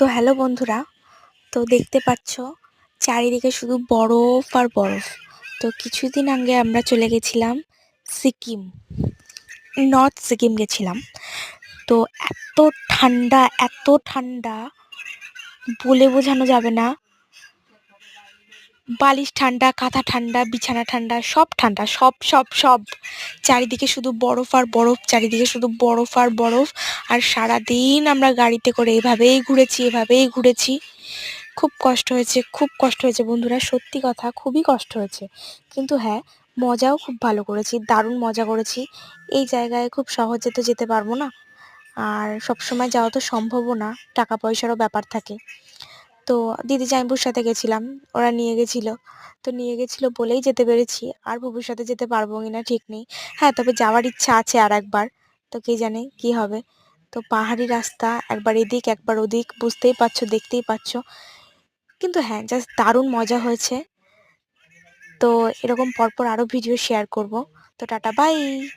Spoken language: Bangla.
তো হ্যালো বন্ধুরা, তো দেখতে পাচ্ছ চারিদিকে শুধু বরফ আর বরফ। তো কিছুদিন আগে আমরা চলে গেছিলাম সিকিম, নর্থ সিকিম গেছিলাম। তো এত ঠান্ডা, এত ঠান্ডা বলে বোঝানো যাবে না। বালিশ ঠান্ডা, কাঁথা ঠান্ডা, বিছানা ঠান্ডা, সব ঠান্ডা, সব সব সব চারিদিকে শুধু বরফ আর বরফ, চারিদিকে শুধু বরফ আর বরফ। আর সারাদিন আমরা গাড়িতে করে এভাবেই ঘুরেছি। খুব কষ্ট হয়েছে, খুব কষ্ট হয়েছে বন্ধুরা, সত্যি কথা খুবই কষ্ট হয়েছে। কিন্তু হ্যাঁ, মজাও খুব ভালো করেছি, দারুণ মজা করেছি। এই জায়গায় খুব সহজে তো যেতে পারবো না, আর সবসময় যাওয়া তো সম্ভবও না, টাকা পয়সারও ব্যাপার থাকে। তো দিদি জামাইবুর সাথে গেছিলাম, ওরা নিয়ে গেছিল। তো নিয়ে গেছিল বলেই যেতে পেরেছি, আর ভবিষ্যতে যেতে পারবো কিনা ঠিক নেই। হ্যাঁ, তবে যাওয়ার ইচ্ছা আছে আরেকবার। তো কে জানে কি হবে। তো পাহাড়ি রাস্তা, একবার এদিক একবার ওদিক, বুঝতেই পারছো, দেখতেই পাচ্ছ। কিন্তু হ্যাঁ, জাস্ট দারুণ মজা হয়েছে। তো এরকম পরপর আরও ভিডিও শেয়ার করব। তো টাটা বাই।